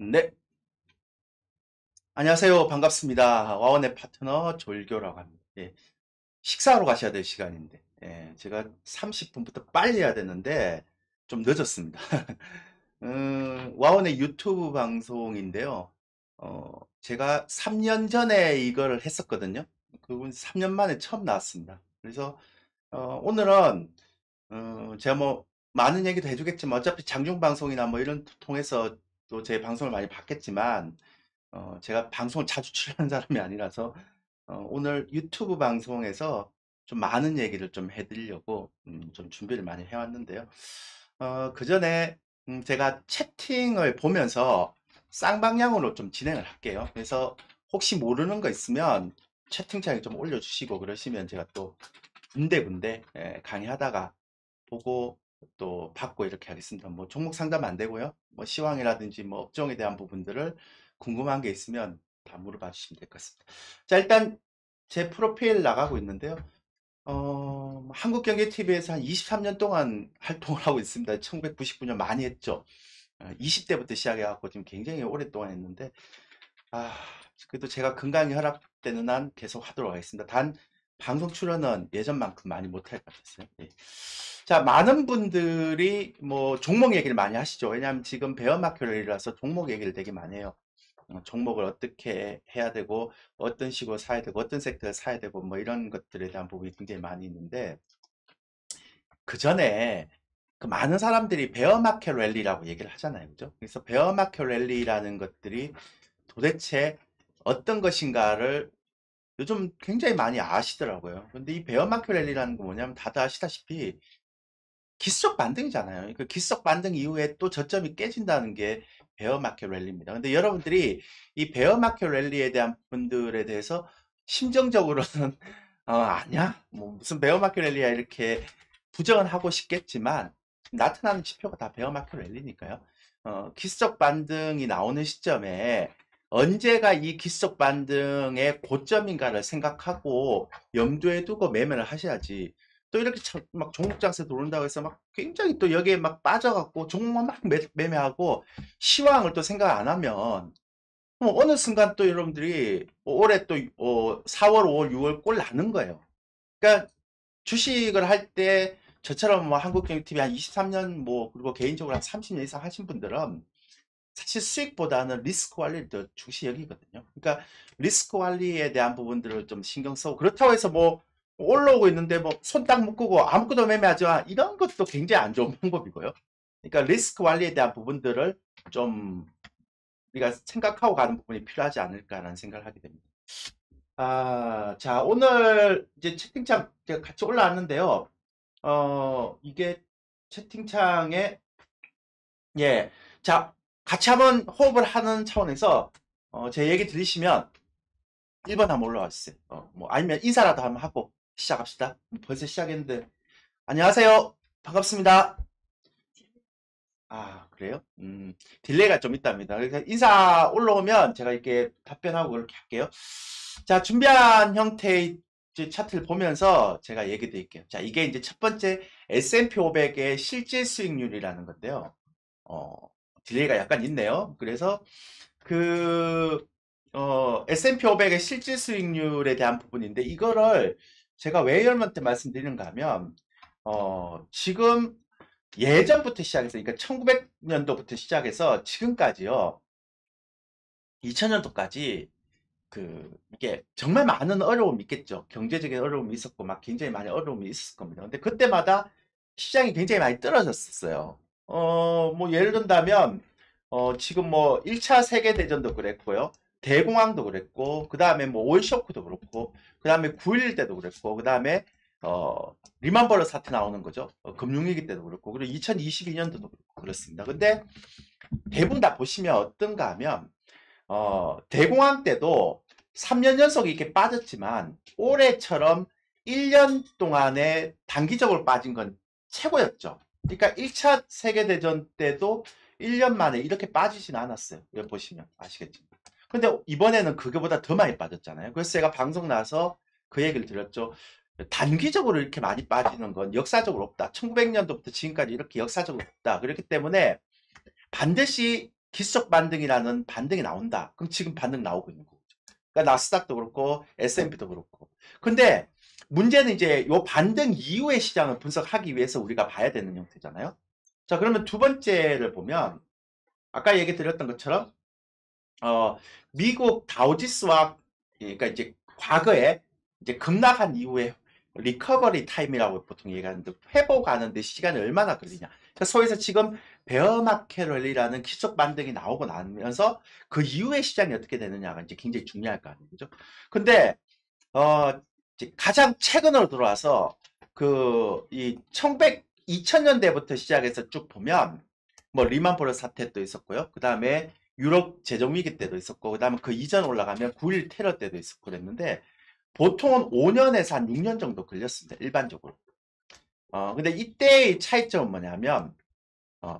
네, 안녕하세요. 반갑습니다. 와원의 파트너 졸교라고 합니다. 예, 식사하러 가셔야 될 시간인데, 제가 30분부터 빨리 해야 되는데, 좀 늦었습니다. 와원의 유튜브 방송인데요. 제가 3년 전에 이걸 했었거든요. 그건 3년 만에 처음 나왔습니다. 그래서, 오늘은, 제가 뭐, 많은 얘기도 해주겠지만, 어차피 장중방송이나 뭐 이런 통해서 또 제 방송을 많이 봤겠지만, 제가 방송을 자주 출연하는 사람이 아니라서 오늘 유튜브 방송에서 좀 많은 얘기를 좀 해드리려고 좀 준비를 많이 해왔는데요. 그 전에 제가 채팅을 보면서 쌍방향으로 좀 진행을 할게요. 그래서 혹시 모르는 거 있으면 채팅창에 좀 올려주시고 그러시면 제가 또 군데군데 강의하다가 보고 또 받고 이렇게 하겠습니다. 뭐 종목 상담 안 되고요. 뭐 시황이라든지 뭐 업종에 대한 부분들을 궁금한 게 있으면 다 물어봐 주시면 될 것 같습니다. 자, 일단 제 프로필 나가고 있는데요. 한국경제TV에서 한 23년 동안 활동을 하고 있습니다. 1999년 많이 했죠. 20대부터 시작해갖고 지금 굉장히 오랫동안 했는데, 아, 그래도 제가 건강이 허락되는 한 계속 하도록 하겠습니다. 단, 방송 출연은 예전만큼 많이 못할 것 같았어요. 예. 자, 많은 분들이 뭐 종목 얘기를 많이 하시죠. 왜냐하면 지금 베어마켓이라서 종목 얘기를 되게 많이 해요. 종목을 어떻게 해야 되고, 어떤 식으로 사야 되고, 어떤 섹터를 사야 되고, 뭐 이런 것들에 대한 부분이 굉장히 많이 있는데, 그 전에 그 많은 사람들이 베어마켓 랠리라고 얘기를 하잖아요. 그죠? 그래서 베어마켓 랠리라는 것들이 도대체 어떤 것인가를 요즘 굉장히 많이 아시더라고요. 근데 이 베어마켓 랠리라는 건 뭐냐면 다들 아시다시피 기술적 반등이잖아요. 그 기술적 반등 이후에 또 저점이 깨진다는 게 베어마켓 랠리입니다. 근데 여러분들이 이 베어마켓 랠리에 대한 분들에 대해서 심정적으로는 아니야? 뭐 무슨 베어마켓 랠리야 이렇게 부정은 하고 싶겠지만 나타나는 지표가 다 베어마켓 랠리니까요. 기술적 반등이 나오는 시점에 언제가 이 기술적 반등의 고점인가를 생각하고 염두에 두고 매매를 하셔야지. 또 이렇게 막 종목 장세 들어온다고 해서 막 굉장히 또 여기에 막 빠져갖고 종목만 막 매매하고 시황을 또 생각 안 하면 어느 순간 또 여러분들이 올해 또 4월, 5월, 6월 꼴 나는 거예요. 그러니까 주식을 할 때 저처럼 뭐 한국경제TV 한 23년 뭐 그리고 개인적으로 한 30년 이상 하신 분들은 사실 수익보다는 리스크 관리를 더 중시 여기거든요. 그러니까 리스크 관리에 대한 부분들을 좀 신경 쓰고 그렇다고 해서 뭐 올라오고 있는데 뭐 손 딱 묶고 아무것도 매매하지 마 이런 것도 굉장히 안 좋은 방법이고요. 그러니까 리스크 관리에 대한 부분들을 좀 우리가 생각하고 가는 부분이 필요하지 않을까라는 생각을 하게 됩니다. 자, 오늘 이제 채팅창 제가 같이 올라왔는데요. 이게 채팅창에 예. 자, 같이 한번 호흡을 하는 차원에서 제 얘기 들리시면 1번 한번 올라와 주세요. 뭐 아니면 인사라도 한번 하고 시작합시다. 벌써 시작했는데 안녕하세요. 반갑습니다. 그래요? 딜레이가 좀 있답니다. 그러니까 인사 올라오면 제가 이렇게 답변하고 그렇게 할게요. 자, 준비한 형태의 이제 차트를 보면서 제가 얘기 드릴게요. 자, 이게 이제 첫 번째 S&P 500의 실질 수익률이라는 건데요. 어, 딜레이가 약간 있네요. 그래서 그 S&P 500의 실질 수익률에 대한 부분인데 이거를 제가 왜 여러분한테 말씀드리는가 하면 지금 예전부터 시작해서 그러니까 1900년도부터 시작해서 지금까지요. 2000년도까지 이게 정말 많은 어려움이 있겠죠. 경제적인 어려움이 있었고 막 굉장히 많은 어려움이 있었을 겁니다. 근데 그때마다 시장이 굉장히 많이 떨어졌었어요. 뭐 예를 든다면 지금 뭐 1차 세계대전도 그랬고요. 대공황도 그랬고 그다음에 뭐 오일 쇼크도 그렇고 그다음에 9.11 때도 그랬고 그다음에 리만 버러 사태 나오는 거죠. 금융위기 때도 그렇고 그리고 2022년도도 그렇고 그렇습니다. 근데 대부분 다 보시면 어떤가 하면 대공황 때도 3년 연속 이렇게 빠졌지만 올해처럼 1년 동안에 단기적으로 빠진 건 최고였죠. 그러니까 1차 세계대전 때도 1년 만에 이렇게 빠지진 않았어요. 여기 보시면 아시겠죠. 근데 이번에는 그거보다 더 많이 빠졌잖아요. 그래서 제가 방송 나서 그 얘기를 드렸죠. 단기적으로 이렇게 많이 빠지는 건 역사적으로 없다. 1900년도부터 지금까지 이렇게 역사적으로 없다. 그렇기 때문에 반드시 기술적 반등이라는 반등이 나온다. 그럼 지금 반등 나오고 있는 거죠. 그러니까 나스닥도 그렇고 S&P도 그렇고. 근데 문제는 이제 요 반등 이후의 시장을 분석하기 위해서 우리가 봐야 되는 형태잖아요. 자, 그러면 두 번째를 보면 아까 얘기 드렸던 것처럼 미국 다우지수와 그러니까 이제 과거에 이제 급락한 이후에 리커버리 타임이라고 보통 얘기하는데 회복하는데 시간이 얼마나 걸리냐. 그러니까 소위에서 지금 베어마켓 랠리라는 기술 반등이 나오고 나면서 그 이후에 시장이 어떻게 되느냐가 이제 굉장히 중요할 거 아니에요. 그죠? 근데 이제 가장 최근으로 들어와서 이 2000년대부터 시작해서 쭉 보면 뭐 리만포르 사태 도 있었고요. 그 다음에 유럽 재정 위기 때도 있었고, 그 다음에 그 이전 올라가면 9.11 테러 때도 있었고 그랬는데 보통은 5년에서 한 6년 정도 걸렸습니다. 일반적으로. 근데 이때의 차이점은 뭐냐면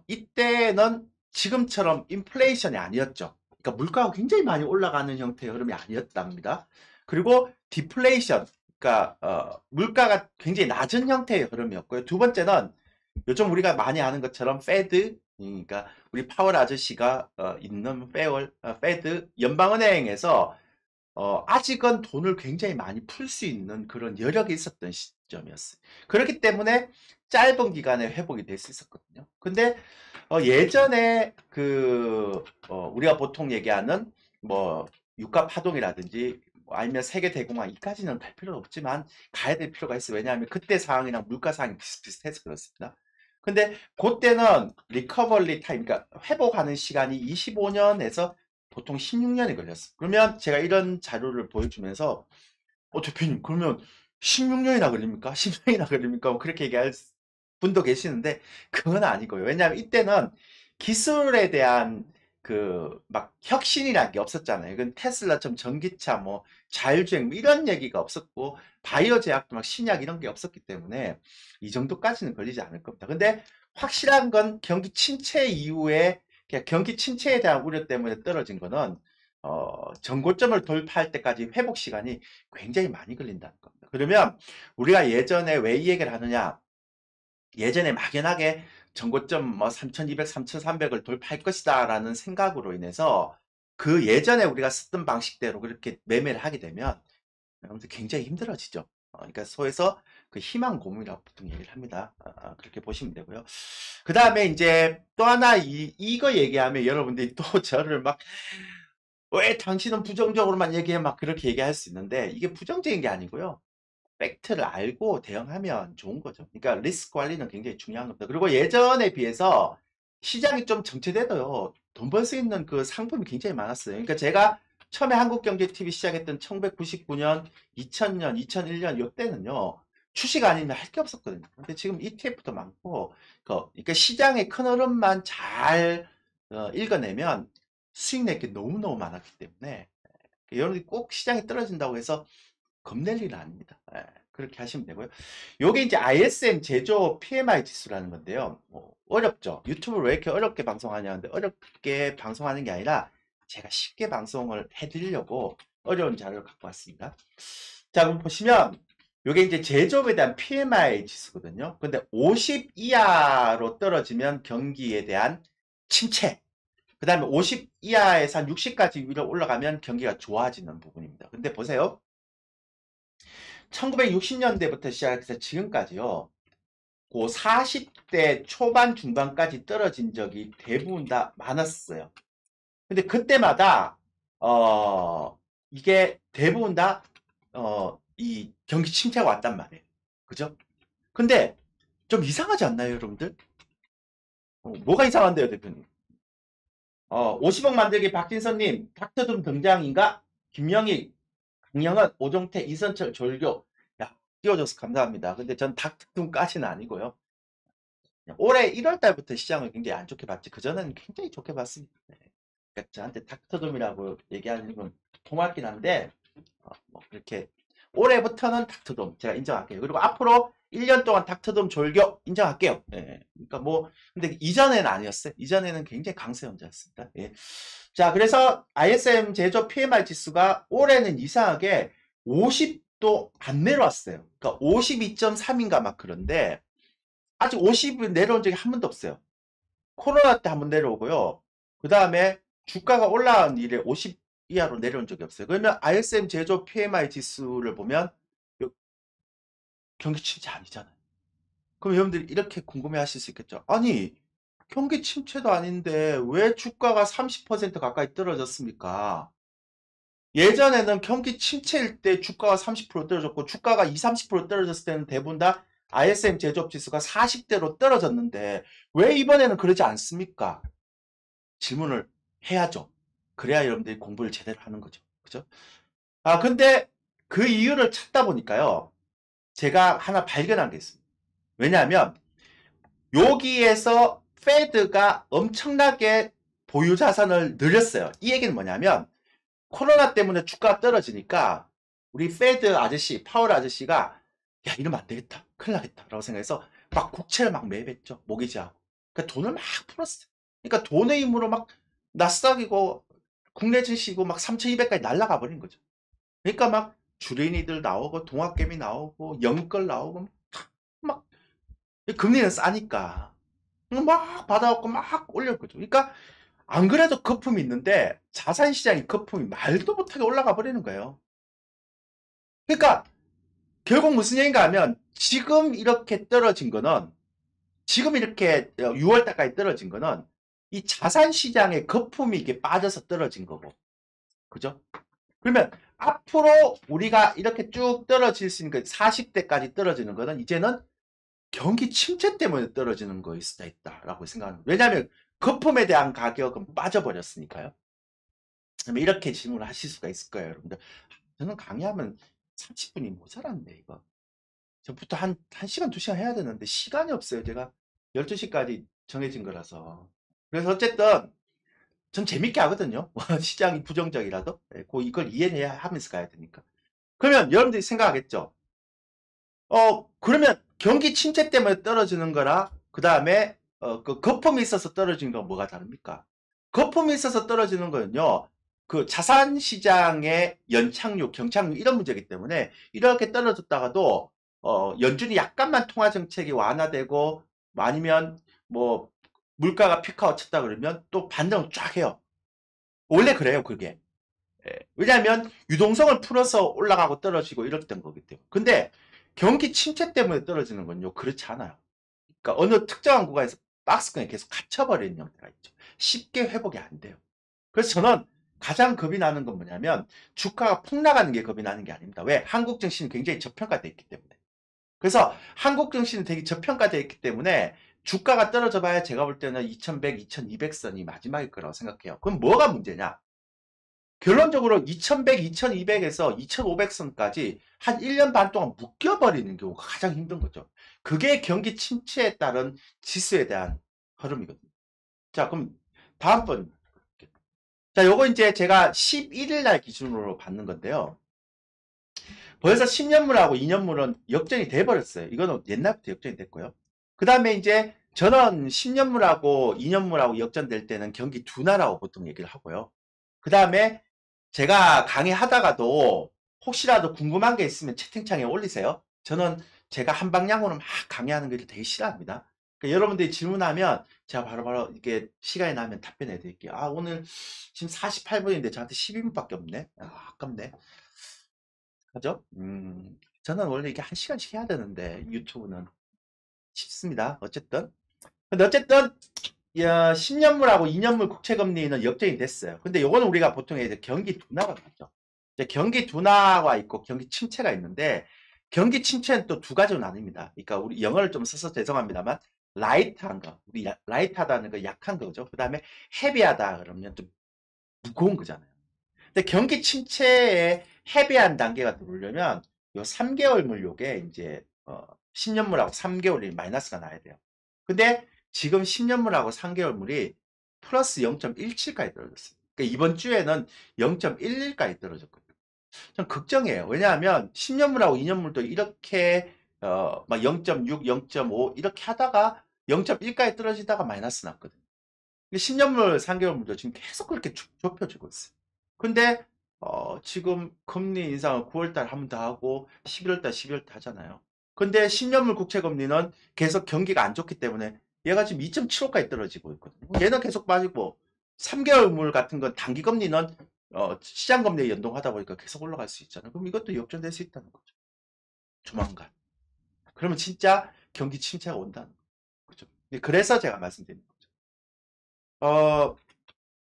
이때는 지금처럼 인플레이션이 아니었죠. 그러니까 물가가 굉장히 많이 올라가는 형태의 흐름이 아니었답니다. 그리고 디플레이션, 그러니까 물가가 굉장히 낮은 형태의 흐름이었고요. 두 번째는 요즘 우리가 많이 아는 것처럼 페드, 그러니까 우리 파월 아저씨가 있는 페드 연방은행에서 아직은 돈을 굉장히 많이 풀 수 있는 그런 여력이 있었던 시점이었어요. 그렇기 때문에 짧은 기간에 회복이 될 수 있었거든요. 근데 예전에 우리가 보통 얘기하는 뭐 유가 파동이라든지 뭐 아니면 세계 대공황 이까지는 갈 필요는 없지만 가야 될 필요가 있어요. 왜냐하면 그때 상황이랑 물가 상황이 비슷비슷해서 그렇습니다. 근데 그때는 리커버리 타임, 그러니까 회복하는 시간이 25년에서 보통 16년이 걸렸어. 그러면 제가 이런 자료를 보여주면서 대표님 그러면 16년이나 걸립니까? 10년이나 걸립니까? 뭐 그렇게 얘기할 분도 계시는데 그건 아니고요. 왜냐하면 이때는 기술에 대한 막 혁신이라는 게 없었잖아요. 이건 테슬라처럼 전기차 뭐 자율주행 뭐 이런 얘기가 없었고 바이오 제약도 막 신약 이런 게 없었기 때문에 이 정도까지는 걸리지 않을 겁니다. 근데 확실한 건 경기 침체 이후에 그냥 경기 침체에 대한 우려 때문에 떨어진 거는 전고점을 돌파할 때까지 회복 시간이 굉장히 많이 걸린다는 겁니다. 그러면 우리가 예전에 왜 이 얘기를 하느냐? 예전에 막연하게 전고점 뭐 3200, 3300을 돌파할 것이다 라는 생각으로 인해서 그 예전에 우리가 쓰던 방식대로 그렇게 매매를 하게 되면 여러분들 굉장히 힘들어지죠. 그러니까 소에서 그 희망 고문이라고 보통 얘기를 합니다. 그렇게 보시면 되고요. 그 다음에 이제 또 하나 이거 얘기하면 여러분들이 또 저를 막 왜 당신은 부정적으로만 얘기해 막 그렇게 얘기할 수 있는데 이게 부정적인 게 아니고요. 팩트를 알고 대응하면 좋은 거죠. 그러니까 리스크 관리는 굉장히 중요한 겁니다. 그리고 예전에 비해서 시장이 좀 정체돼도요. 돈 벌 수 있는 그 상품이 굉장히 많았어요. 그러니까 제가 처음에 한국경제TV 시작했던 1999년, 2000년, 2001년 이때는요. 주식 아니면 할 게 없었거든요. 근데 지금 ETF도 많고 그러니까 시장의 큰 흐름만 잘 읽어내면 수익 낼 게 너무너무 많았기 때문에 여러분들이 꼭 시장이 떨어진다고 해서 겁낼 일은 아닙니다. 그렇게 하시면 되고요. 요게 이제 ISM 제조 PMI 지수라는 건데요. 어렵죠. 유튜브를 왜 이렇게 어렵게 방송하냐는데 어렵게 방송하는 게 아니라 제가 쉽게 방송을 해드리려고 어려운 자료를 갖고 왔습니다. 자, 그럼 보시면 요게 이제 제조업에 대한 PMI 지수거든요. 근데 50 이하로 떨어지면 경기에 대한 침체. 그 다음에 50 이하에서 한 60까지 위로 올라가면 경기가 좋아지는 부분입니다. 근데 보세요. 1960년대부터 시작해서 지금까지요. 그 40대 초반 중반까지 떨어진 적이 대부분 다 많았어요. 근데 그때마다 이게 대부분 다 이 경기 침체가 왔단 말이에요. 그죠? 근데 좀 이상하지 않나요, 여러분들? 뭐가 이상한데요, 대표님? 50억 만들기 박진선님, 닥터둠 등장인가? 김영희, 강영은, 오종태, 이선철, 졸교. 야, 띄워줘서 감사합니다. 근데 전 닥터둠까지는 아니고요. 올해 1월 달부터 시장을 굉장히 안 좋게 봤지. 그전에는 굉장히 좋게 봤습니다. 네. 그러니까 저한테 닥터둠이라고 얘기하는 건 고맙긴 한데, 뭐 그렇게 올해부터는 닥터돔 제가 인정할게요. 그리고 앞으로 1년 동안 닥터돔 졸교 인정할게요. 예. 그러니까 뭐 근데 이전에는 아니었어요. 이전에는 굉장히 강세형제였습니다. 예. 자, 그래서 ISM 제조 PMI 지수가 올해는 이상하게 50도 안 내려왔어요. 그러니까 52.3인가 막 그런데 아직 50은 내려온 적이 한 번도 없어요. 코로나 때 한 번 내려오고요. 그 다음에 주가가 올라간 이래 50 이하로 내려온 적이 없어요. 그러면 ISM 제조 PMI 지수를 보면 경기 침체 아니잖아요. 그럼 여러분들이 이렇게 궁금해 하실 수 있겠죠. 아니, 경기 침체도 아닌데 왜 주가가 30% 가까이 떨어졌습니까? 예전에는 경기 침체일 때 주가가 30% 떨어졌고 주가가 20, 30% 떨어졌을 때는 대부분 다 ISM 제조업 지수가 40대로 떨어졌는데 왜 이번에는 그러지 않습니까? 질문을 해야죠. 그래야 여러분들이 공부를 제대로 하는 거죠. 그죠? 아, 근데 그 이유를 찾다 보니까요. 제가 하나 발견한 게 있습니다. 왜냐하면 여기에서 페드가 엄청나게 보유 자산을 늘렸어요. 이 얘기는 뭐냐면 코로나 때문에 주가가 떨어지니까 우리 페드 아저씨, 파월 아저씨가 야 이러면 안 되겠다. 큰일 나겠다. 라고 생각해서 막 국채를 막 매입했죠. 모기지하고. 그러니까 돈을 막 풀었어요. 그러니까 돈의 힘으로 막 나스닥이고 국내 증시고 막 3,200까지 날아가 버린 거죠. 그러니까 막 주린이들 나오고 동학개미 나오고 영끌 나오고 막 금리는 싸니까 막 받아갖고 막 올렸거죠. 그러니까 안 그래도 거품이 있는데 자산시장의 거품이 말도 못하게 올라가 버리는 거예요. 그러니까 결국 무슨 얘기인가 하면 지금 이렇게 떨어진 거는 지금 이렇게 6월 달까지 떨어진 거는 이 자산시장의 거품이 이게 빠져서 떨어진 거고 그죠? 그러면 앞으로 우리가 이렇게 쭉 떨어질 수 있는 그 40대까지 떨어지는 거는 이제는 경기 침체 때문에 떨어지는 거일 수도 있다라고 생각합니다. 왜냐하면 거품에 대한 가격은 빠져버렸으니까요. 이렇게 질문을 하실 수가 있을 거예요, 여러분들. 저는 강의하면 30분이 모자란데, 이거. 전부터 한 시간, 2시간 해야 되는데, 시간이 없어요. 제가 12시까지 정해진 거라서. 그래서 어쨌든, 전 재밌게 하거든요. 시장이 부정적이라도. 이걸 이해해야 하면서 가야 되니까. 그러면 여러분들이 생각하겠죠. 그러면 경기 침체 때문에 떨어지는 거라, 그 다음에, 그 거품이 있어서 떨어지는 건 뭐가 다릅니까? 거품이 있어서 떨어지는 거는요, 그 자산 시장의 연착륙, 경착륙 이런 문제이기 때문에 이렇게 떨어졌다가도, 연준이 약간만 통화 정책이 완화되고, 아니면 뭐, 물가가 피크아웃 쳤다 그러면 또 반등을 쫙 해요. 원래 그래요, 그게. 왜냐하면 유동성을 풀어서 올라가고 떨어지고 이랬던 거기 때문에. 근데 경기 침체 때문에 떨어지는 건요, 그렇지 않아요. 그러니까 어느 특정한 구간에서 박스권에 계속 갇혀버리는 형태가 있죠. 쉽게 회복이 안 돼요. 그래서 저는 가장 겁이 나는 건 뭐냐면 주가가 폭락하는 게 겁이 나는 게 아닙니다. 왜? 한국 증시는 굉장히 저평가되어 있기 때문에. 그래서 한국 증시는 되게 저평가되어 있기 때문에 주가가 떨어져 봐야 제가 볼 때는 2100, 2200선이 마지막일 거라고 생각해요. 그럼 뭐가 문제냐? 결론적으로 2100, 2200에서 2500선까지 한 1년 반 동안 묶여버리는 경우가 가장 힘든 거죠. 그게 경기 침체에 따른 지수에 대한 흐름이거든요. 자, 그럼 다음번. 자, 요거 이제 제가 11일 날 기준으로 받는 건데요. 벌써 10년물하고 2년물은 역전이 돼버렸어요. 이거는 옛날부터 역전이 됐고요. 그 다음에 이제 저는 10년물하고 2년물하고 역전될 때는 경기 둔화라고 보통 얘기를 하고요. 그 다음에 제가 강의하다가도 혹시라도 궁금한 게 있으면 채팅창에 올리세요. 저는 제가 한 방향으로 막 강의하는 걸 되게 싫어합니다. 그러니까 여러분들이 질문하면 제가 바로바로 이렇게 시간이 나면 답변해 드릴게요. 아, 오늘 지금 48분인데 저한테 12분밖에 없네. 아, 아깝네. 하죠? 저는 원래 이게 한 시간씩 해야 되는데 유튜브는 쉽습니다. 어쨌든. 근데 어쨌든 10년물하고 2년물 국채금리는 역전이 됐어요. 근데 요거는 우리가 보통 이제 경기 둔화가 있죠. 이제 경기 둔화가 있고 경기 침체가 있는데 경기 침체는 또 두 가지로 나뉩니다. 그러니까 우리 영어를 좀 써서 죄송합니다만 라이트한 거, 우리 라이트하다는 거 약한 거죠. 그 다음에 헤비하다 그러면 좀 무거운 거잖아요. 근데 경기 침체에 헤비한 단계가 들어오려면 요 3개월물 요게 이제 10년물하고 3개월이 마이너스가 나야 돼요. 근데 지금 10년물하고 3개월물이 플러스 0.17까지 떨어졌어요. 그러니까 이번 주에는 0.11까지 떨어졌거든요. 좀 걱정이에요. 왜냐하면 10년물하고 2년물도 이렇게 막 0.6, 0.5 이렇게 하다가 0.1까지 떨어지다가 마이너스 났거든요. 10년물, 3개월물도 지금 계속 그렇게 좁혀지고 있어요. 근데 지금 금리 인상을 9월달 한 번 더 하고 11월달, 12월달 하잖아요. 근데 10년물 국채 금리는 계속 경기가 안 좋기 때문에 얘가 지금 2.75까지 떨어지고 있거든요. 얘는 계속 빠지고 3개월물 같은 건 단기 금리는 시장 금리에 연동하다 보니까 계속 올라갈 수 있잖아요. 그럼 이것도 역전될 수 있다는 거죠. 조만간. 그러면 진짜 경기 침체가 온다는 거죠. 그래서 제가 말씀드리는 거죠.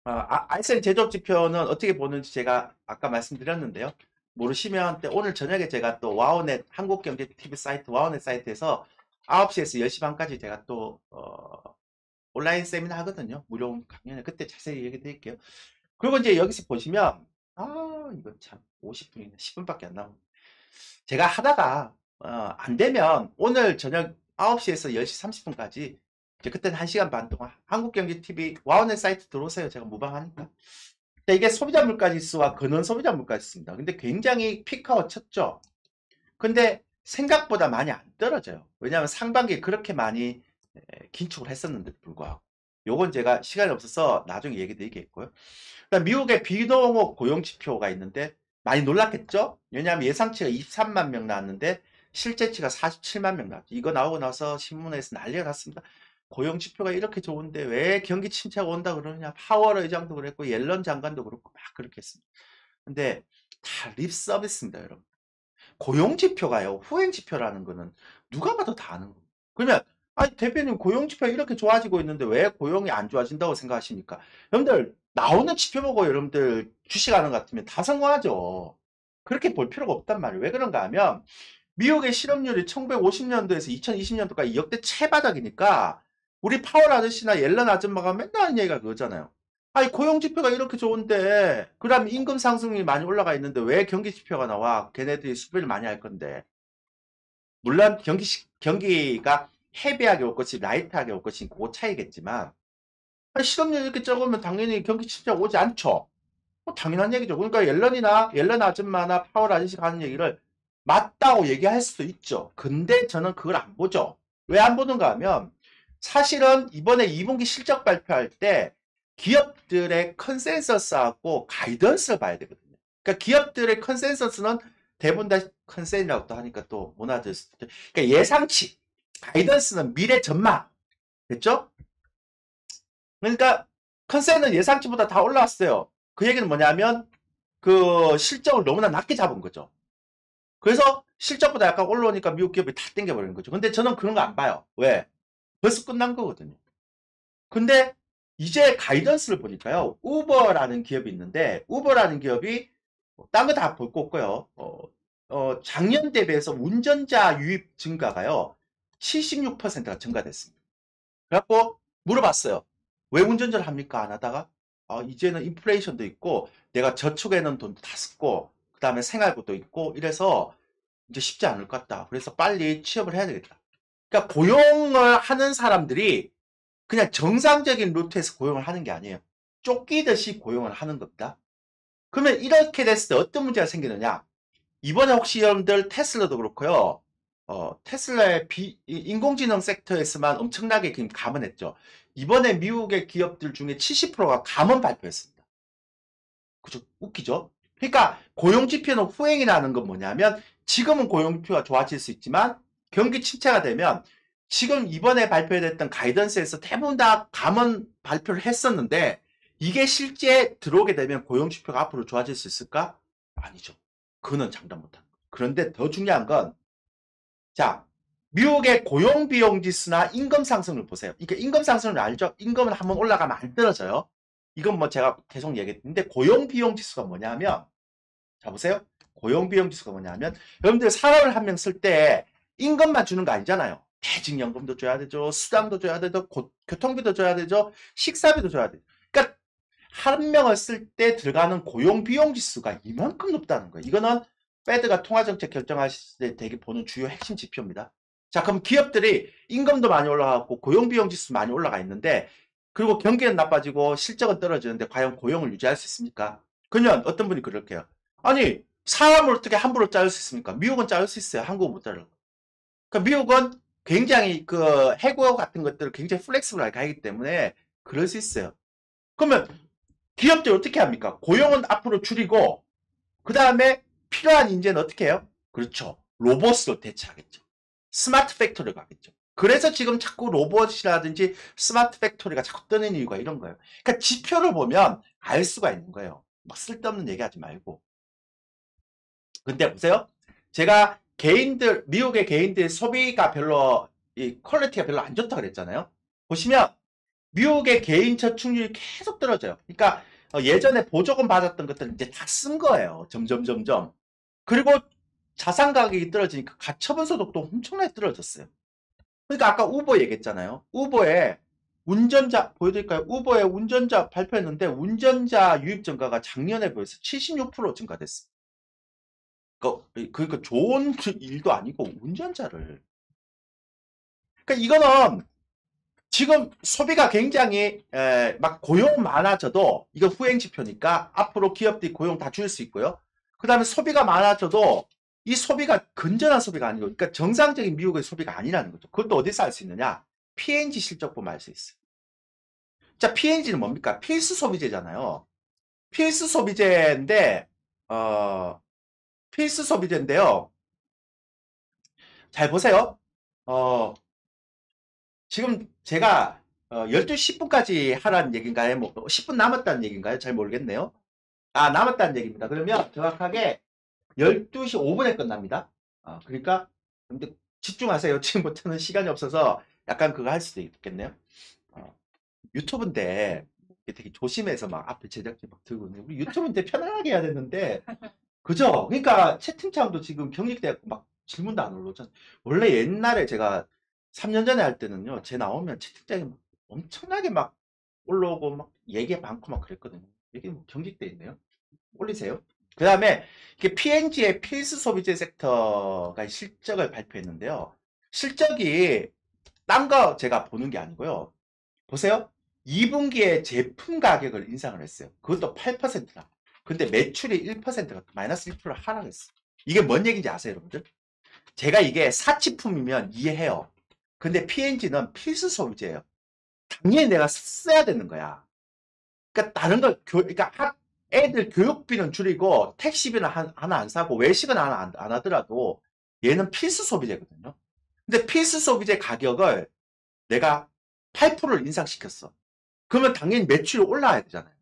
알센 제조업 지표는 어떻게 보는지 제가 아까 말씀드렸는데요. 모르시면 오늘 저녁에 제가 또 와우넷 한국경제TV 사이트 와우넷 사이트에서 9시에서 10시 반까지 제가 또 온라인 세미나 하거든요. 무료 강연에 그때 자세히 얘기 드릴게요. 그리고 이제 여기서 보시면 이거 참 50분이네 10분밖에 안 남았네. 제가 하다가 안 되면 오늘 저녁 9시에서 10시 30분까지 이제 그때는 1시간 반 동안 한국경제TV 와우넷 사이트 들어오세요. 제가 무방하니까. 이게 소비자 물가지수와 근원 소비자 물가지수입니다. 근데 굉장히 피크아웃 쳤죠. 근데 생각보다 많이 안 떨어져요. 왜냐하면 상반기에 그렇게 많이 긴축을 했었는데도 불구하고. 요건 제가 시간이 없어서 나중에 얘기 드리겠고요. 그다음 미국의 비농업 고용지표가 있는데 많이 놀랐겠죠? 왜냐하면 예상치가 23만 명 나왔는데 실제치가 47만 명 나왔죠. 이거 나오고 나서 신문에서 난리가 났습니다. 고용지표가 이렇게 좋은데 왜 경기 침체가 온다 그러냐. 파월 의장도 그랬고 옐런 장관도 그렇고 막 그렇게 했습니다. 근데 다 립서비스입니다, 여러분. 고용지표가요. 후행지표라는 거는 누가 봐도 다 아는 거예요. 그러면 아니 대표님 고용지표 이렇게 좋아지고 있는데 왜 고용이 안 좋아진다고 생각하십니까? 여러분들 나오는 지표 보고 여러분들 주식하는 것 같으면 다 성공하죠. 그렇게 볼 필요가 없단 말이에요. 왜 그런가 하면 미국의 실업률이 1950년도에서 2020년도까지 역대 최바닥이니까 우리 파월 아저씨나 옐런 아줌마가 맨날 하는 얘기가 그거잖아요. 아니 고용지표가 이렇게 좋은데 그다음 임금 상승이 많이 올라가 있는데 왜 경기지표가 나와? 걔네들이 수비를 많이 할 건데. 물론 경기가 헤비하게 올 것이 라이트하게 올 것이 그 차이겠지만 아니, 실업률이 이렇게 적으면 당연히 경기 침체가 오지 않죠. 당연한 얘기죠. 그러니까 옐런 아줌마나 파월 아저씨가 하는 얘기를 맞다고 얘기할 수도 있죠. 근데 저는 그걸 안 보죠. 왜 안 보는가 하면 사실은 이번에 2분기 실적 발표할 때 기업들의 컨센서스하고 가이던스를 봐야 되거든요. 그러니까 기업들의 컨센서스는 대부분 다 컨센이라고 또 하니까 또 못 알아들을 수도 있죠. 그러니까 예상치, 가이던스는 미래 전망. 됐죠? 그러니까 컨센은 예상치보다 다 올라왔어요. 그 얘기는 뭐냐면 그 실적을 너무나 낮게 잡은 거죠. 그래서 실적보다 약간 올라오니까 미국 기업이 다 땡겨버리는 거죠. 근데 저는 그런 거 안 봐요. 왜? 벌써 끝난 거거든요. 근데 이제 가이던스를 보니까요. 우버라는 기업이 있는데 우버라는 기업이 딴 거 다 볼 거 없고요. 작년 대비해서 운전자 유입 증가가요. 76%가 증가됐습니다. 그래갖고 물어봤어요. 왜 운전자를 합니까? 안 하다가 이제는 인플레이션도 있고 내가 저축해놓은 돈도 다 썼고 그 다음에 생활고도 있고 이래서 이제 쉽지 않을 것 같다. 그래서 빨리 취업을 해야 되겠다. 그러니까 고용을 하는 사람들이 그냥 정상적인 루트에서 고용을 하는 게 아니에요. 쫓기듯이 고용을 하는 겁니다. 그러면 이렇게 됐을 때 어떤 문제가 생기느냐? 이번에 혹시 여러분들 테슬라도 그렇고요. 테슬라의 인공지능 섹터에서만 엄청나게 지금 감원했죠. 이번에 미국의 기업들 중에 70%가 감원 발표했습니다. 그죠? 웃기죠? 그러니까 고용지표는 후행이 나는 건 뭐냐면 지금은 고용지표가 좋아질 수 있지만 경기 침체가 되면 지금 이번에 발표됐던 가이던스에서 대부분 다 감원 발표를 했었는데 이게 실제 들어오게 되면 고용지표가 앞으로 좋아질 수 있을까? 아니죠. 그거는 장담 못합니다. 그런데 더 중요한 건 자, 미국의 고용 비용 지수나 임금 상승을 보세요. 이게 임금 상승을 알죠? 임금은 한번 올라가면 안 떨어져요. 이건 뭐 제가 계속 얘기했는데 고용 비용 지수가 뭐냐면 자 보세요. 고용 비용 지수가 뭐냐면 여러분들 사람을 한 명 쓸 때 임금만 주는 거 아니잖아요. 퇴직연금도 줘야 되죠. 수당도 줘야 되죠. 교통비도 줘야 되죠. 식사비도 줘야 되죠. 그러니까 한 명을 쓸 때 들어가는 고용 비용 지수가 이만큼 높다는 거예요. 이거는 패드가 통화정책 결정하실 때 되게 보는 주요 핵심 지표입니다. 자, 그럼 기업들이 임금도 많이 올라가고 고용 비용 지수 많이 올라가 있는데 그리고 경기는 나빠지고 실적은 떨어지는데 과연 고용을 유지할 수 있습니까? 그러면 어떤 분이 그렇게 해요. 아니, 사람을 어떻게 함부로 자를 수 있습니까? 미국은 자를 수 있어요. 한국은 못 자르고. 그러니까 미국은 굉장히 그 해고 같은 것들을 굉장히 플렉스블하게 하기 때문에 그럴 수 있어요. 그러면 기업들이 어떻게 합니까? 고용은 앞으로 줄이고 그 다음에 필요한 인재는 어떻게 해요? 그렇죠. 로봇으로 대체하겠죠. 스마트 팩토리로 가겠죠. 그래서 지금 자꾸 로봇이라든지 스마트 팩토리가 자꾸 뜨는 이유가 이런 거예요. 그러니까 지표를 보면 알 수가 있는 거예요. 막 쓸데없는 얘기하지 말고. 근데 보세요. 제가 미국의 개인들 소비가 별로, 이 퀄리티가 별로 안 좋다 그랬잖아요. 보시면 미국의 개인 저축률이 계속 떨어져요. 그러니까 예전에 보조금 받았던 것들은 이제 다 쓴 거예요. 점점. 그리고 자산 가격이 떨어지니까 가처분 소득도 엄청나게 떨어졌어요. 그러니까 아까 우버 얘기했잖아요. 우버에 운전자 보여드릴까요? 우버에 운전자 발표했는데 운전자 유입 증가가 작년에 비해서 76% 증가됐어요. 그러니까 좋은 일도 아니고 운전자를. 그러니까 이거는 지금 소비가 굉장히 막 고용 많아져도 이거 후행 지표니까 앞으로 기업들이 고용 다 줄일 수 있고요. 그 다음에 소비가 많아져도 이 소비가 건전한 소비가 아니고 그러니까 정상적인 미국의 소비가 아니라는 거죠. 그것도 어디서 알 수 있느냐? P&G 실적 보면 알 수 있어요. 자, P&G는 뭡니까? 필수 소비재잖아요. 필수 소비재인데 어, 필수 소비재인데요. 잘 보세요. 어, 지금 제가 12시 10분까지 하라는 얘기인가요? 뭐 10분 남았다는 얘기인가요? 잘 모르겠네요. 아, 남았다는 얘기입니다. 그러면 정확하게 12시 5분에 끝납니다. 그러니까 근데 집중하세요. 지금부터는 시간이 없어서 약간 그거 할 수도 있겠네요. 어, 유튜브인데 되게 조심해서 막 앞에 제작진 막 들고 있는데 우리 유튜브인데 편안하게 해야 되는데 그죠? 그러니까 채팅창도 지금 경직돼갖고 막 질문도 안 올라오잖아. 원래 옛날에 제가 3년 전에 할 때는요, 제 나오면 채팅창이 막 엄청나게 막 올라오고 막 얘기 많고 막 그랬거든요. 이게 뭐 경직돼 있네요. 올리세요. 그 다음에 이게 P&G의 필수 소비재 섹터가 실적을 발표했는데요. 실적이 딴 거 제가 보는 게 아니고요. 보세요. 2분기에 제품 가격을 인상을 했어요. 그것도 8%나. 근데 매출이 1%가 마이너스 1% 하락했어. 이게 뭔 얘기인지 아세요, 여러분들? 제가 이게 사치품이면 이해해요. 근데 P&G는 필수 소비재예요. 당연히 내가 써야 되는 거야. 그러니까 다른 걸 그러니까 애들 교육비는 줄이고 택시비는 하나 안 사고 외식은 하나 안 하더라도 얘는 필수 소비재거든요. 근데 필수 소비재 가격을 내가 8%를 인상시켰어. 그러면 당연히 매출이 올라와야 되잖아요.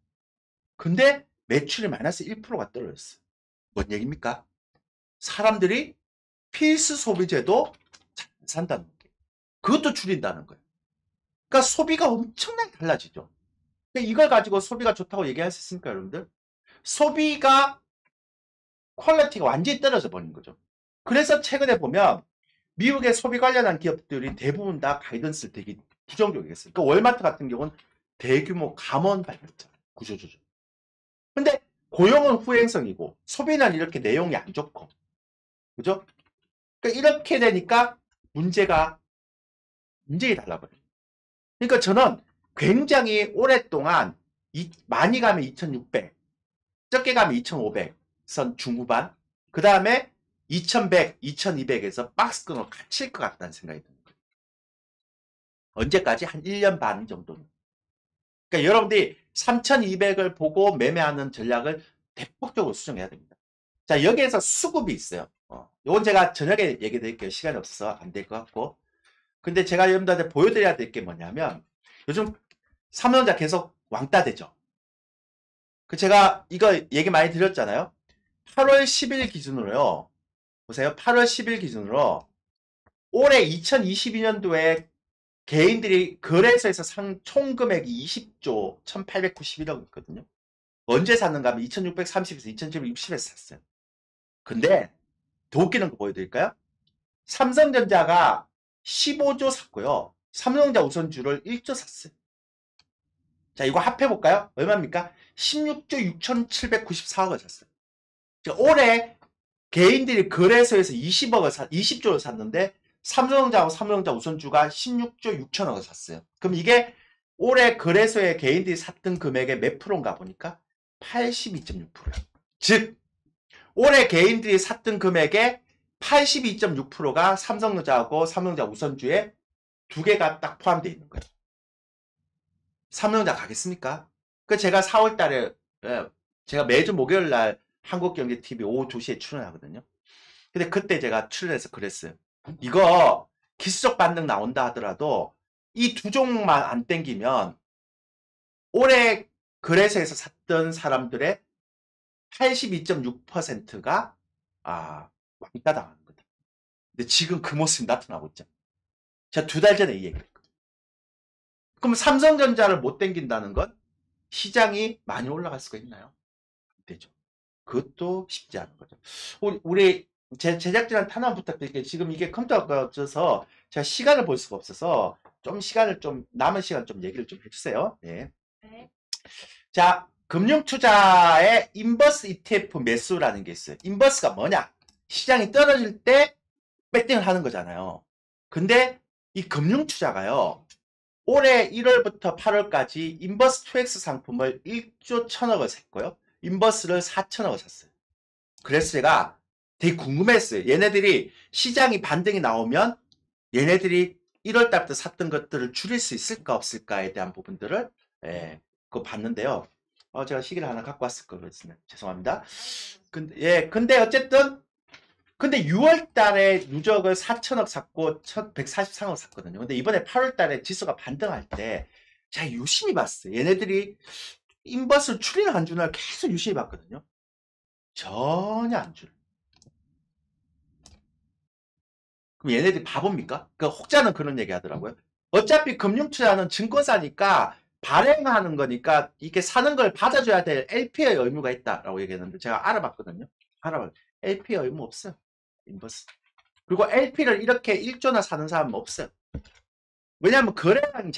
근데 매출이 마이너스 1%가 떨어졌어. 뭔 얘기입니까? 사람들이 필수 소비재도 잘 안 산다는 거예요. 그것도 줄인다는 거예요. 그러니까 소비가 엄청나게 달라지죠. 이걸 가지고 소비가 좋다고 얘기할 수 있습니까, 여러분들? 소비가 퀄리티가 완전히 떨어져 버린 거죠. 그래서 최근에 보면 미국의 소비 관련한 기업들이 대부분 다 가이던스를 되게 부정적이겠어요. 그러니까 월마트 같은 경우는 대규모 감원 발표했잖아요. 구조조정. 근데 고용은 후행성이고 소비는 이렇게 내용이 안 좋고 그죠? 그러니까 이렇게 되니까 문제가 달라버려요. 그러니까 저는 굉장히 오랫동안 많이 가면 2600, 적게 가면 2500 선 중후반, 그 다음에 2100, 2200에서 박스권으로 갇힐 것 같다는 생각이 듭니다. 언제까지? 한 1년 반 정도는. 그러니까 여러분들이 3200을 보고 매매하는 전략을 대폭적으로 수정해야 됩니다. 자, 여기에서 수급이 있어요. 이건 제가 저녁에 얘기 드릴게요. 시간이 없어서 안 될 것 같고. 근데 제가 여러분들한테 보여드려야 될 게 뭐냐면 요즘 삼성전자 계속 왕따 되죠. 제가 이거 얘기 많이 드렸잖아요. 8월 10일 기준으로요. 보세요. 8월 10일 기준으로 올해 2022년도에 개인들이 거래소에서 산 총 금액이 20조 1891억 있거든요. 언제 샀는가 하면 2630에서 2760에서 샀어요. 근데 더 웃기는 거 보여드릴까요? 삼성전자가 15조 샀고요. 삼성전자 우선주를 1조 샀어요. 자, 이거 합해볼까요? 얼마입니까? 16조 6,794억을 샀어요. 올해 개인들이 거래소에서 20조를 샀는데 삼성전자하고 삼성전자 우선주가 16조 6천억을 샀어요. 그럼 이게 올해 거래소에 개인들이 샀던 금액의 몇 프로인가 보니까 82.6%예요. 즉 올해 개인들이 샀던 금액의 82.6%가 삼성전자하고 삼성전자 우선주에 두 개가 딱 포함되어 있는 거예요. 삼성전자 가겠습니까? 제가 4월 달에 제가 매주 목요일 날 한국경제TV 오후 2시에 출연하거든요. 근데 그때 제가 출연해서 그랬어요. 이거 기술적 반등 나온다 하더라도 이 두 종목만 안 땡기면 올해 거래소에서 샀던 사람들의 82.6%가 왕따 당하는 거다. 근데 지금 그 모습이 나타나고 있죠. 제가 2달 전에 이 얘기했거든요. 그럼 삼성전자를 못 땡긴다는 건 시장이 많이 올라갈 수가 있나요? 안 되죠. 그것도 쉽지 않은 거죠. 우리 제 제작진한테 하나 부탁드릴게요. 지금 이게 컴퓨터가 없어서 제가 시간을 볼 수가 없어서 좀 시간을 좀 남은 시간 좀 얘기를 좀 해주세요. 네. 자, 금융투자의 인버스 ETF 매수라는 게 있어요. 인버스가 뭐냐? 시장이 떨어질 때 배팅을 하는 거잖아요. 근데 이 금융투자가요. 올해 1월부터 8월까지 인버스 2X 상품을 1조 1000억을 샀고요. 인버스를 4000억을 샀어요. 그래서 제가 되게 궁금했어요. 얘네들이 시장이 반등이 나오면 얘네들이 1월달부터 샀던 것들을 줄일 수 있을까 없을까에 대한 부분들을 그거 봤는데요. 제가 시계를 하나 갖고 왔을 걸 그랬습니다. 죄송합니다. 근데 어쨌든 근데 6월 달에 누적을 4천억 샀고 143억 샀거든요. 근데 이번에 8월 달에 지수가 반등할 때 제가 유심히 봤어요. 얘네들이 인버스를 줄이나 안 주나 계속 유심히 봤거든요. 전혀 안 줄. 그럼 얘네들이 바보입니까? 그 혹자는 그런 얘기 하더라고요. 어차피 금융투자는 증권사니까 발행하는 거니까 이게 사는 걸 받아줘야 될 LP의 의무가 있다라고 얘기했는데 제가 알아봤거든요. LP의 의무 없어요. 인버스. 그리고 LP를 이렇게 1조나 사는 사람은 없어요. 왜냐하면 거래량이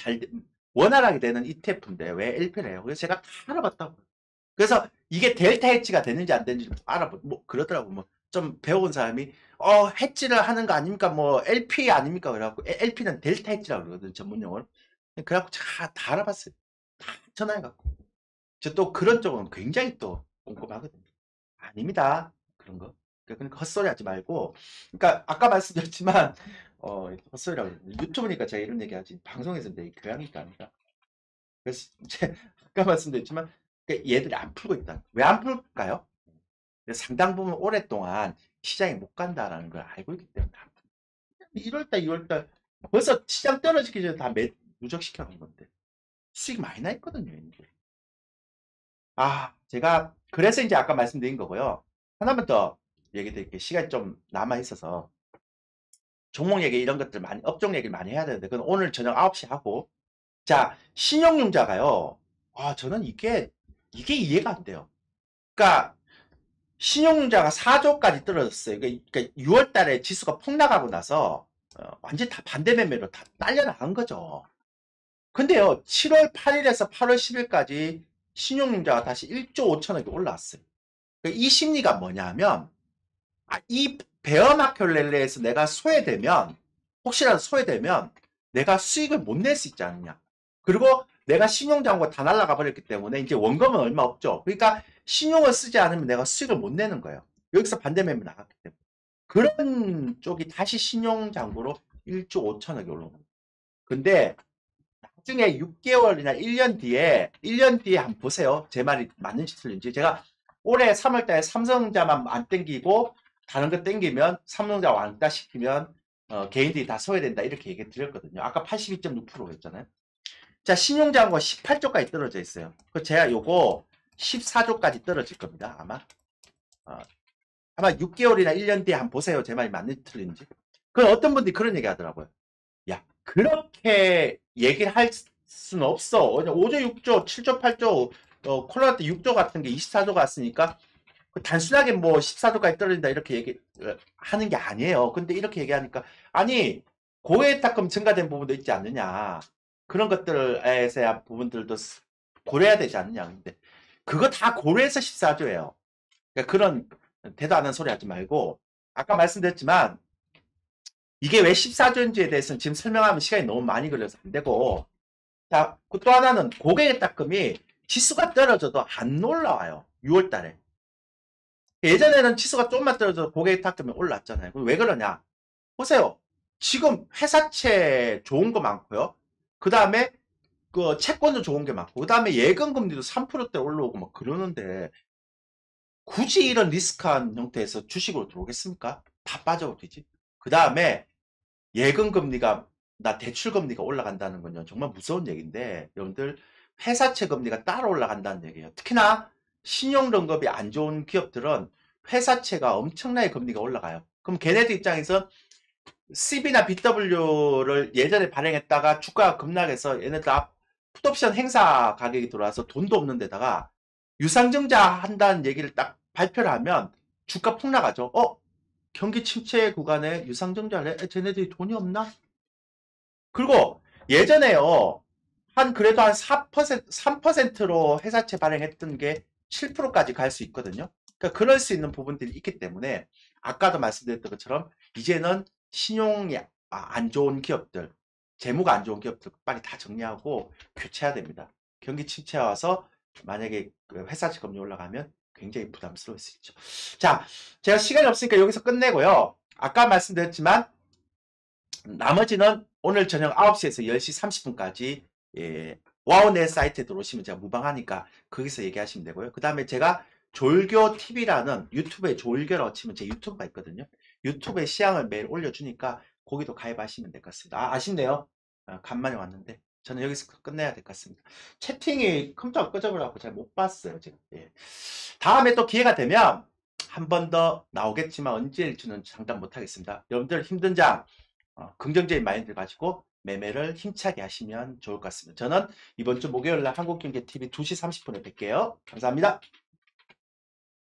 원활하게 되는 ETF인데 왜 LP를 해요? 그래서 제가 다 알아봤다고. 그래서 이게 델타 해지가 되는지 안 되는지 뭐 그러더라고. 뭐 좀 배운 사람이 해지를 하는 거 아닙니까? 뭐 LP 아닙니까? 그래갖고 LP는 델타 해지라고 그러거든 전문 용어로. 그래갖고 다 알아봤어요. 다 전화해갖고. 저 또 그런 쪽은 굉장히 또 꼼꼼하거든요. 아닙니다. 그런 거. 그러니까 헛소리 하지 말고. 그러니까 아까 말씀드렸지만 헛소리라고 유튜브니까 제가 이런 얘기 하지 방송에서 내 교양이니까 아니다. 그래서 아까 말씀드렸지만 그러니까 얘들이 안 풀고 있다. 왜 안 풀까요? 상당 부분 오랫동안 시장에 못 간다라는 걸 알고 있기 때문에 1월달, 2월달 벌써 시장 떨어지기 전에 다 누적시켜 놓은 건데 수익 많이 나 있거든요. 얘네들. 제가 그래서 이제 아까 말씀드린 거고요. 하나만 더 얘기 드릴게요. 시간이 좀 남아 있어서 종목 얘기 이런 것들 많이 업종 얘기를 많이 해야 되는데 그건 오늘 저녁 9시 하고 자 신용융자가요. 저는 이게 이해가 안 돼요. 그러니까 신용융자가 4조까지 떨어졌어요. 그러니까 6월 달에 지수가 폭락하고 나서 완전 다 반대 매매로 다 딸려나간 거죠. 근데요, 7월 8일에서 8월 10일까지 신용융자가 다시 1조 5천억이 올라왔어요. 그러니까 이 심리가 뭐냐면, 이 베어마켓 랠리에서 내가 소외되면, 혹시라도 소외되면 내가 수익을 못 낼 수 있지 않느냐. 그리고 내가 신용장고가 다 날아가 버렸기 때문에 이제 원금은 얼마 없죠. 그러니까 신용을 쓰지 않으면 내가 수익을 못 내는 거예요. 여기서 반대 매매 나갔기 때문에. 그런 쪽이 다시 신용장고로 1조 5천억이 올라오는 거예요. 근데 나중에 6개월이나 1년 뒤에 한번 보세요. 제 말이 맞는지 틀린지. 제가 올해 3월달에 삼성전자만 안 땡기고 다른 거 땡기면 삼성전자 왕따 시키면 개인들이 다 소외된다 이렇게 얘기 드렸거든요. 아까 82.6%였잖아요. 자, 신용장고 18조까지 떨어져 있어요. 그 제가 요거 14조까지 떨어질 겁니다. 아마 6개월이나 1년 뒤에 한번 보세요. 제 말이 맞는지 틀린지. 그 어떤 분들이 그런 얘기 하더라고요. 야, 그렇게 얘기를 할 수는 없어. 5조, 6조, 7조, 8조, 코로나 때 6조 같은 게 24조 갔으니까 단순하게 뭐 14조까지 떨어진다 이렇게 하는 게 아니에요. 근데 이렇게 얘기하니까 아니 고액탁금 증가된 부분도 있지 않느냐. 그런 것들에 대한 부분들도 고려해야 되지 않느냐. 근데 그거 다 고려해서 14조예요. 그러니까 그런 대도 안 하는 소리 하지 말고 아까 말씀드렸지만 이게 왜 14조인지에 대해서는 지금 설명하면 시간이 너무 많이 걸려서 안 되고 자, 또 하나는 고객의 딱금이 지수가 떨어져도 안 올라와요. 6월 달에. 예전에는 지수가 조금만 떨어져도 고객의 딱금이 올랐잖아요. 왜 그러냐? 보세요. 지금 회사채 좋은 거 많고요. 그 다음에 그 채권도 좋은 게 많고 그 다음에 예금금리도 3%대 올라오고 막 그러는데 굳이 이런 리스크한 형태에서 주식으로 들어오겠습니까? 다 빠져버리지. 그 다음에 예금 금리나 대출 금리가 올라간다는 건요, 정말 무서운 얘기인데, 여러분들, 회사채 금리가 따로 올라간다는 얘기예요. 특히나 신용등급이 안 좋은 기업들은 회사채가 엄청나게 금리가 올라가요. 그럼 걔네들 입장에서 CB나 BW를 예전에 발행했다가 주가가 급락해서 얘네들 풋옵션 행사 가격이 들어와서 돈도 없는 데다가 유상증자 한다는 얘기를 딱 발표를 하면 주가 폭락하죠. 경기 침체 구간에 유상증자를 해? 쟤네들이 돈이 없나? 그리고 예전에요. 그래도 한 4%, 3%로 회사채 발행했던 게 7%까지 갈 수 있거든요. 그러니까 그럴 수 있는 부분들이 있기 때문에 아까도 말씀드렸던 것처럼 이제는 신용이 안 좋은 기업들, 재무가 안 좋은 기업들 빨리 다 정리하고 교체해야 됩니다. 경기 침체가 와서 만약에 그 회사채 금리 올라가면 굉장히 부담스러울 수 있죠. 자, 제가 시간이 없으니까 여기서 끝내고요. 아까 말씀드렸지만 나머지는 오늘 저녁 9시에서 10시 30분까지 와우넷 사이트에 들어오시면 제가 무방하니까 거기서 얘기하시면 되고요. 그 다음에 제가 졸교TV라는 유튜브에 졸교라고 치면 제 유튜브가 있거든요. 유튜브에 시향을 매일 올려주니까 거기도 가입하시면 될 것 같습니다. 아쉽네요. 간만에 왔는데 저는 여기서 끝내야 될 것 같습니다. 채팅이 컴퓨터가 꺼져버려서 잘 못 봤어요. 지금. 예. 다음에 또 기회가 되면 한 번 더 나오겠지만 언제일지는 장담 못하겠습니다. 여러분들 힘든 장 긍정적인 마인드를 가지고 매매를 힘차게 하시면 좋을 것 같습니다. 저는 이번 주 목요일 날 한국경제TV 2시 30분에 뵐게요. 감사합니다.